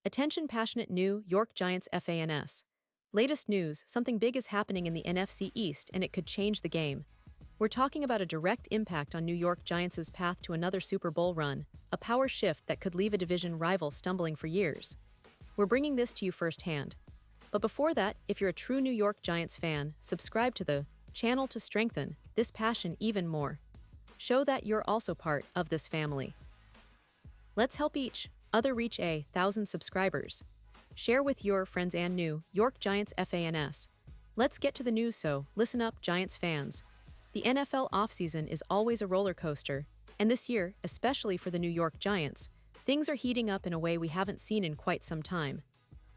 Attention passionate New York Giants fans. Latest news, something big is happening in the NFC East and it could change the game. We're talking about a direct impact on New York Giants' path to another Super Bowl run, a power shift that could leave a division rival stumbling for years. We're bringing this to you firsthand. But before that, if you're a true New York Giants fan, subscribe to the channel to strengthen this passion even more. Show that you're also part of this family. Let's help each other reach 1,000 subscribers. Share with your friends and New York Giants fans. Let's get to the news, so listen up, Giants fans. The NFL offseason is always a roller coaster, and this year, especially for the New York Giants, things are heating up in a way we haven't seen in quite some time.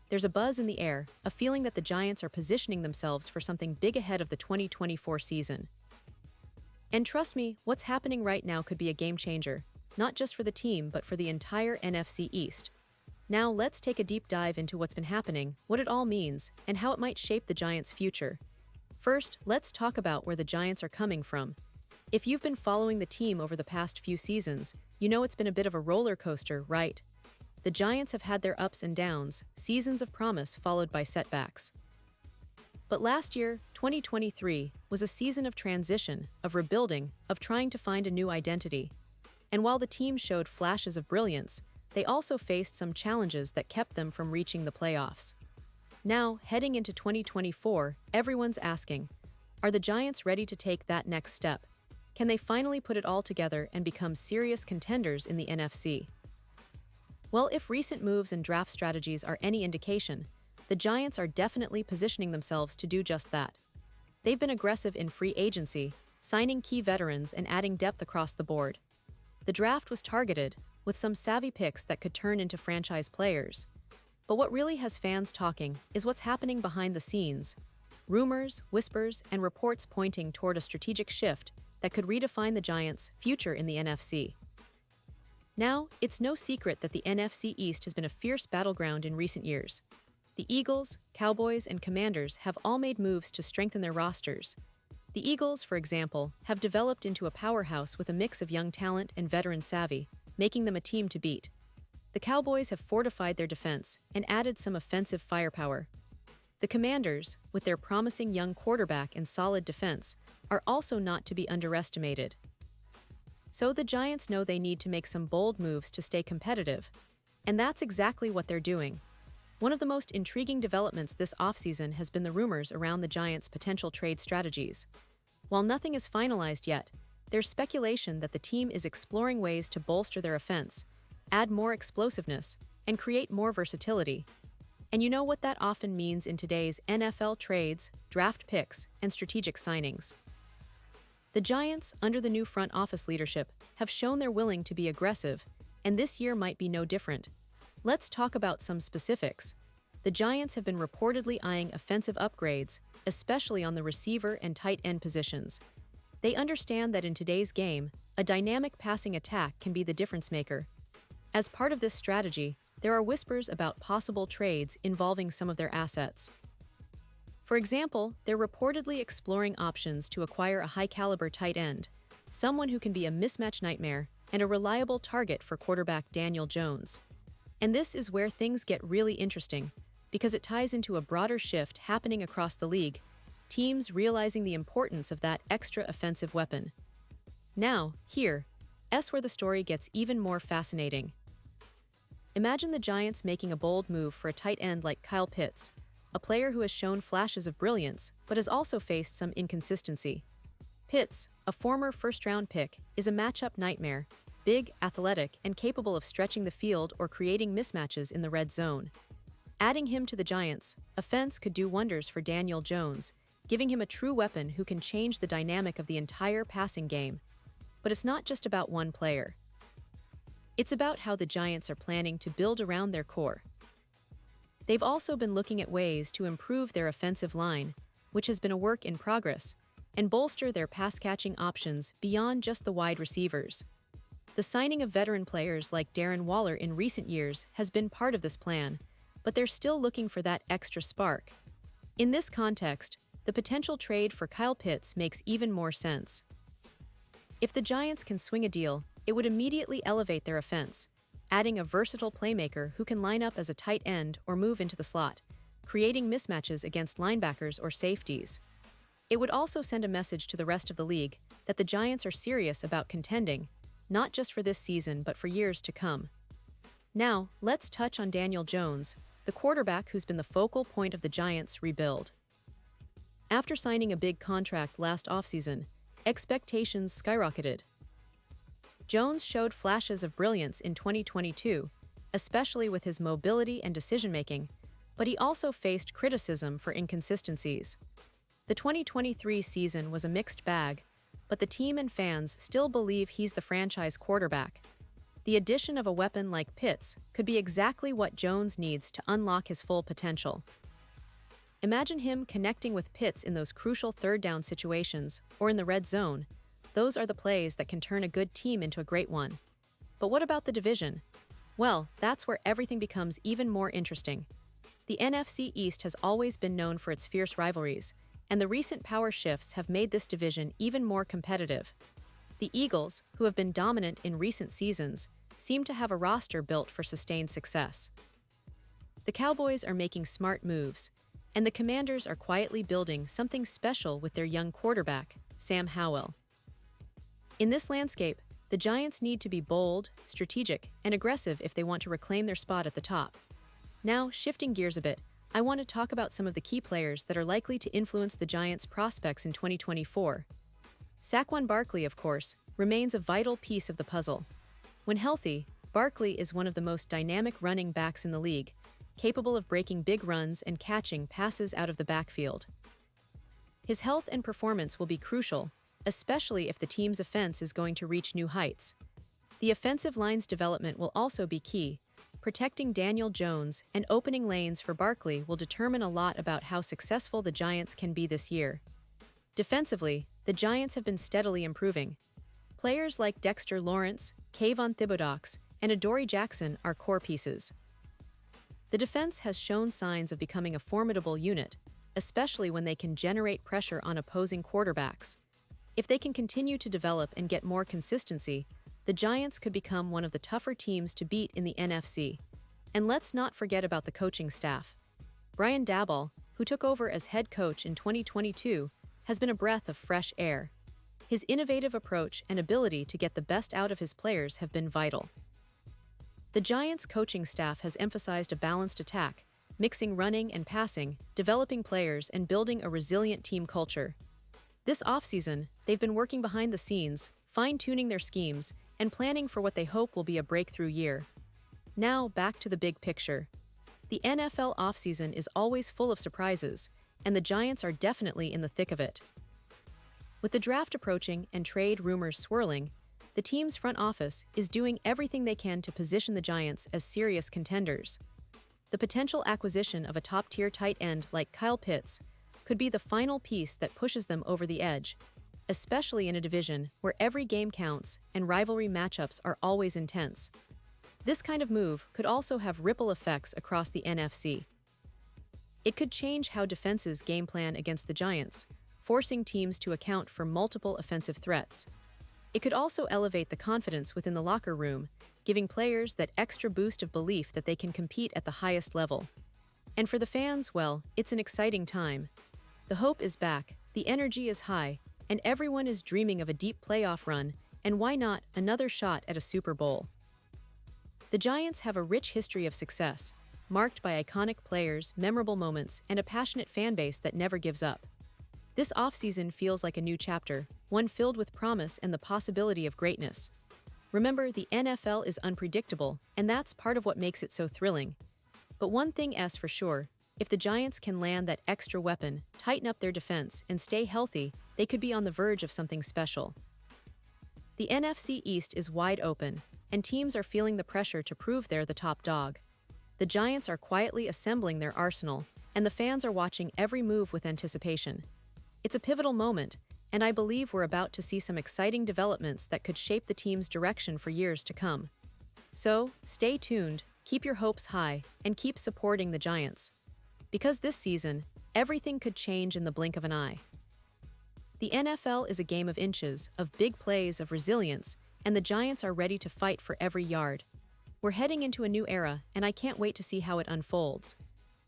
There's a buzz in the air, a feeling that the Giants are positioning themselves for something big ahead of the 2024 season. And trust me, what's happening right now could be a game changer, not just for the team but for the entire NFC East. Now let's take a deep dive into what's been happening, what it all means, and how it might shape the Giants' future. First, let's talk about where the Giants are coming from. If you've been following the team over the past few seasons, you know it's been a bit of a roller coaster, right? The Giants have had their ups and downs, seasons of promise followed by setbacks. But last year, 2023, was a season of transition, of rebuilding, of trying to find a new identity. And while the team showed flashes of brilliance, they also faced some challenges that kept them from reaching the playoffs. Now, heading into 2024, everyone's asking, are the Giants ready to take that next step? Can they finally put it all together and become serious contenders in the NFC? Well, if recent moves and draft strategies are any indication, the Giants are definitely positioning themselves to do just that. They've been aggressive in free agency, signing key veterans and adding depth across the board. The draft was targeted, with some savvy picks that could turn into franchise players. But what really has fans talking is what's happening behind the scenes. Rumors, whispers, and reports pointing toward a strategic shift that could redefine the Giants' future in the NFC. Now, it's no secret that the NFC East has been a fierce battleground in recent years. The Eagles, Cowboys, and Commanders have all made moves to strengthen their rosters. The Eagles, for example, have developed into a powerhouse with a mix of young talent and veteran savvy, making them a team to beat. The Cowboys have fortified their defense and added some offensive firepower. The Commanders, with their promising young quarterback and solid defense, are also not to be underestimated. So the Giants know they need to make some bold moves to stay competitive, and that's exactly what they're doing. One of the most intriguing developments this offseason has been the rumors around the Giants' potential trade strategies. While nothing is finalized yet, there's speculation that the team is exploring ways to bolster their offense, add more explosiveness, and create more versatility. And you know what that often means in today's NFL: trades, draft picks, and strategic signings. The Giants, under the new front office leadership, have shown they're willing to be aggressive, and this year might be no different. Let's talk about some specifics. The Giants have been reportedly eyeing offensive upgrades, especially on the receiver and tight end positions. They understand that in today's game, a dynamic passing attack can be the difference maker. As part of this strategy, there are whispers about possible trades involving some of their assets. For example, they're reportedly exploring options to acquire a high-caliber tight end, someone who can be a mismatch nightmare and a reliable target for quarterback Daniel Jones. And this is where things get really interesting, because it ties into a broader shift happening across the league, teams realizing the importance of that extra offensive weapon. Now, here's where the story gets even more fascinating. Imagine the Giants making a bold move for a tight end like Kyle Pitts, a player who has shown flashes of brilliance but has also faced some inconsistency. Pitts, a former first-round pick, is a matchup nightmare, big, athletic, and capable of stretching the field or creating mismatches in the red zone. Adding him to the Giants' offense could do wonders for Daniel Jones, giving him a true weapon who can change the dynamic of the entire passing game. But it's not just about one player. It's about how the Giants are planning to build around their core. They've also been looking at ways to improve their offensive line, which has been a work in progress, and bolster their pass-catching options beyond just the wide receivers. The signing of veteran players like Darren Waller in recent years has been part of this plan, but they're still looking for that extra spark. In this context, the potential trade for Kyle Pitts makes even more sense. If the Giants can swing a deal, it would immediately elevate their offense, adding a versatile playmaker who can line up as a tight end or move into the slot, creating mismatches against linebackers or safeties. It would also send a message to the rest of the league that the Giants are serious about contending, not just for this season but for years to come. Now, let's touch on Daniel Jones, the quarterback who's been the focal point of the Giants' rebuild. After signing a big contract last offseason, expectations skyrocketed. Jones showed flashes of brilliance in 2022, especially with his mobility and decision-making, but he also faced criticism for inconsistencies. The 2023 season was a mixed bag, but the team and fans still believe he's the franchise quarterback. The addition of a weapon like Pitts could be exactly what Jones needs to unlock his full potential. Imagine him connecting with Pitts in those crucial third-down situations or in the red zone. Those are the plays that can turn a good team into a great one. But what about the division? Well, that's where everything becomes even more interesting. The NFC East has always been known for its fierce rivalries, and the recent power shifts have made this division even more competitive. The Eagles, who have been dominant in recent seasons, seem to have a roster built for sustained success. The Cowboys are making smart moves, and the Commanders are quietly building something special with their young quarterback, Sam Howell. In this landscape, the Giants need to be bold, strategic, and aggressive if they want to reclaim their spot at the top. Now, shifting gears a bit, I want to talk about some of the key players that are likely to influence the Giants' prospects in 2024. Saquon Barkley, of course, remains a vital piece of the puzzle. When healthy, Barkley is one of the most dynamic running backs in the league, capable of breaking big runs and catching passes out of the backfield. His health and performance will be crucial, especially if the team's offense is going to reach new heights. The offensive line's development will also be key. Protecting Daniel Jones and opening lanes for Barkley will determine a lot about how successful the Giants can be this year. Defensively, the Giants have been steadily improving. Players like Dexter Lawrence, Kayvon Thibodeaux, and Adoree Jackson are core pieces. The defense has shown signs of becoming a formidable unit, especially when they can generate pressure on opposing quarterbacks. If they can continue to develop and get more consistency, the Giants could become one of the tougher teams to beat in the NFC. And let's not forget about the coaching staff. Brian Daboll, who took over as head coach in 2022, has been a breath of fresh air. His innovative approach and ability to get the best out of his players have been vital. The Giants' coaching staff has emphasized a balanced attack, mixing running and passing, developing players, and building a resilient team culture. This offseason, they've been working behind the scenes, fine-tuning their schemes, and planning for what they hope will be a breakthrough year. Now, back to the big picture. The NFL offseason is always full of surprises, and the Giants are definitely in the thick of it. With the draft approaching and trade rumors swirling, the team's front office is doing everything they can to position the Giants as serious contenders. The potential acquisition of a top-tier tight end like Kyle Pitts could be the final piece that pushes them over the edge, especially in a division where every game counts and rivalry matchups are always intense. This kind of move could also have ripple effects across the NFC. It could change how defenses game plan against the Giants, forcing teams to account for multiple offensive threats. It could also elevate the confidence within the locker room, giving players that extra boost of belief that they can compete at the highest level. And for the fans, well, it's an exciting time. The hope is back, the energy is high, and everyone is dreaming of a deep playoff run, and why not another shot at a Super Bowl? The Giants have a rich history of success, marked by iconic players, memorable moments, and a passionate fan base that never gives up. This offseason feels like a new chapter, one filled with promise and the possibility of greatness. Remember, the NFL is unpredictable, and that's part of what makes it so thrilling. But one thing is for sure, if the Giants can land that extra weapon, tighten up their defense, and stay healthy, they could be on the verge of something special. The NFC East is wide open, and teams are feeling the pressure to prove they're the top dog. The Giants are quietly assembling their arsenal, and the fans are watching every move with anticipation. It's a pivotal moment, and I believe we're about to see some exciting developments that could shape the team's direction for years to come. So, stay tuned, keep your hopes high, and keep supporting the Giants. Because this season, everything could change in the blink of an eye. The NFL is a game of inches, of big plays, of resilience, and the Giants are ready to fight for every yard. We're heading into a new era, and I can't wait to see how it unfolds.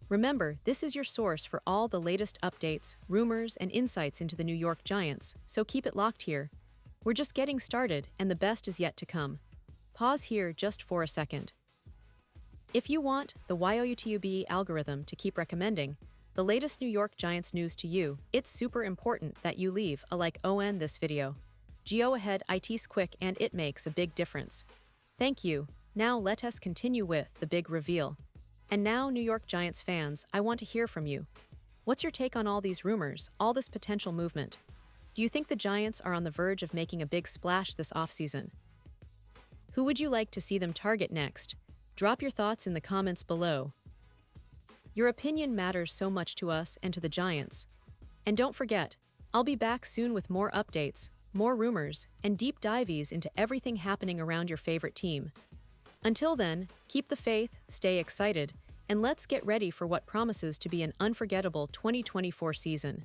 Remember, this is your source for all the latest updates, rumors, and insights into the New York Giants, so keep it locked here. We're just getting started, and the best is yet to come. Pause here just for a second. If you want the YouTube algorithm to keep recommending the latest New York Giants news to you, it's super important that you leave a like on this video. Go ahead, it's quick and it makes a big difference. Thank you. Now let us continue with the big reveal. And now, New York Giants fans, I want to hear from you. What's your take on all these rumors, all this potential movement? Do you think the Giants are on the verge of making a big splash this offseason? Who would you like to see them target next? Drop your thoughts in the comments below. Your opinion matters so much to us and to the Giants. And don't forget, I'll be back soon with more updates, more rumors, and deep dives into everything happening around your favorite team. Until then, keep the faith, stay excited, and let's get ready for what promises to be an unforgettable 2024 season.